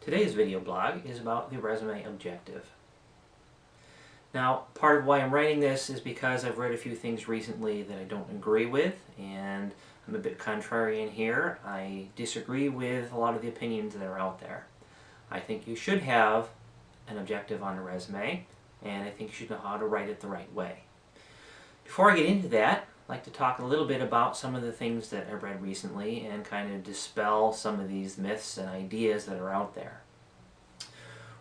Today's video blog is about the resume objective. Now, part of why I'm writing this is because I've read a few things recently that I don't agree with, and I'm a bit contrarian here. I disagree with a lot of the opinions that are out there. I think you should have an objective on a resume, and I think you should know how to write it the right way. Before I get into that, I'd like to talk a little bit about some of the things that I've read recently and kind of dispel some of these myths and ideas that are out there.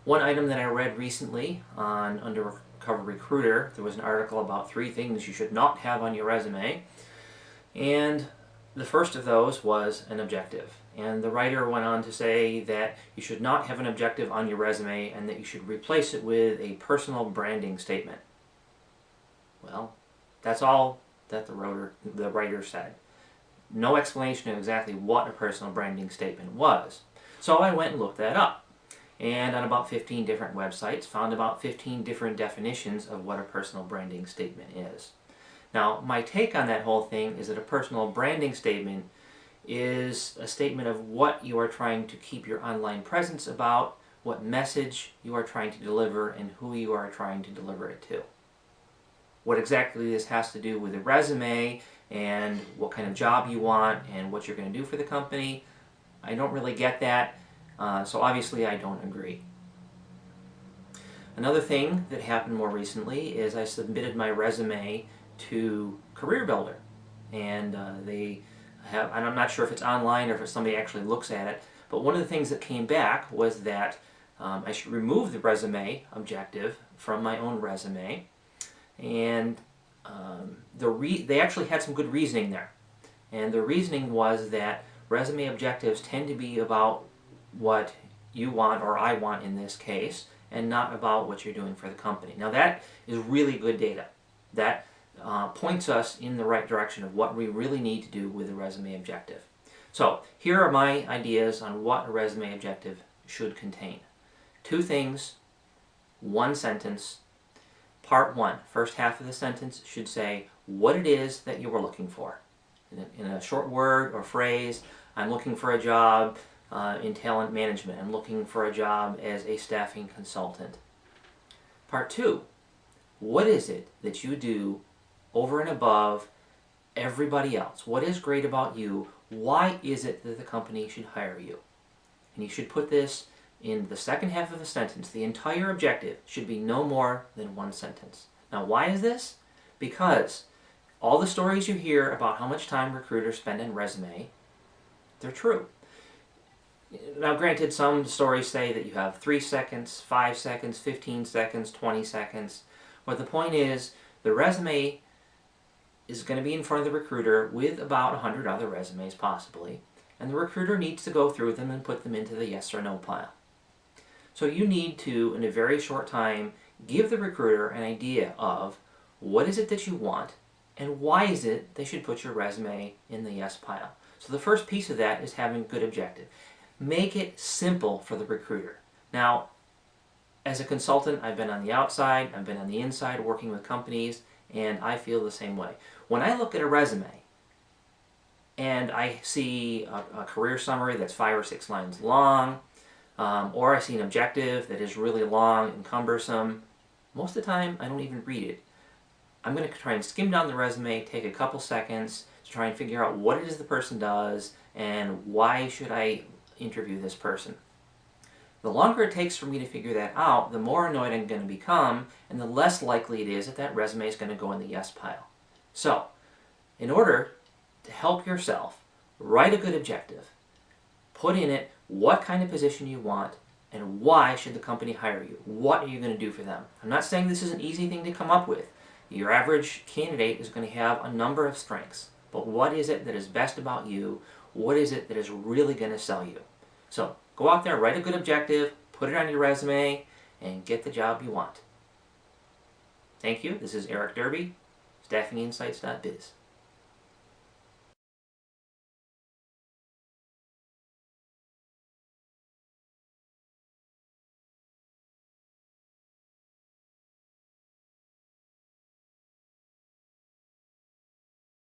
One item that I read recently on Undercover Recruiter, there was an article about 3 things you should not have on your resume, and the first of those was an objective. And the writer went on to say that you should not have an objective on your resume and that you should replace it with a personal branding statement. Well, that's all that the writer said. No explanation of exactly what a personal branding statement was. So I went and looked that up. And on about 15 different websites, found about 15 different definitions of what a personal branding statement is. Now, my take on that whole thing is that a personal branding statement is a statement of what you are trying to keep your online presence about, what message you are trying to deliver, and who you are trying to deliver it to. What exactly this has to do with a resume and what kind of job you want and what you're going to do for the company, I don't really get that, so obviously I don't agree. Another thing that happened more recently is I submitted my resume to CareerBuilder, and and I'm not sure if it's online or if somebody actually looks at it, but one of the things that came back was that I should remove the resume objective from my own resume, and they actually had some good reasoning there. And the reasoning was that resume objectives tend to be about what you want, or I want in this case, and not about what you're doing for the company. Now that is really good data. That points us in the right direction of what we really need to do with a resume objective. So here are my ideas on what a resume objective should contain. 2 things, 1 sentence. Part 1, first half of the sentence, should say what it is that you are looking for. In a short word or phrase, I'm looking for a job in talent management. I'm looking for a job as a staffing consultant. Part 2, what is it that you do over and above everybody else? What is great about you? Why is it that the company should hire you? And you should put this in the second half of a sentence. The entire objective should be no more than 1 sentence. Now, why is this? Because all the stories you hear about how much time recruiters spend on resume, they're true. Now, granted, some stories say that you have 3 seconds, 5 seconds, 15 seconds, 20 seconds. But the point is, the resume is going to be in front of the recruiter with about 100 other resumes, possibly. And the recruiter needs to go through them and put them into the yes or no pile. So you need to, in a very short time, give the recruiter an idea of what is it that you want and why is it they should put your resume in the yes pile. So the first piece of that is having a good objective. Make it simple for the recruiter. Now, as a consultant, I've been on the outside, I've been on the inside working with companies, and I feel the same way. When I look at a resume and I see a career summary that's 5 or 6 lines long, or I see an objective that is really long and cumbersome, most of the time I don't even read it. I'm going to try and skim down the resume, take a couple seconds to try and figure out what it is the person does and why should I interview this person. The longer it takes for me to figure that out, the more annoyed I'm going to become, and the less likely it is that that resume is going to go in the yes pile. So, in order to help yourself write a good objective, put in it what kind of position you want and why should the company hire you. What are you going to do for them? I'm not saying this is an easy thing to come up with. Your average candidate is going to have a number of strengths, but what is it that is best about you? What is it that is really going to sell you? So, go out there, write a good objective, put it on your resume, and get the job you want. Thank you. This is Eric Derby, staffinginsights.biz.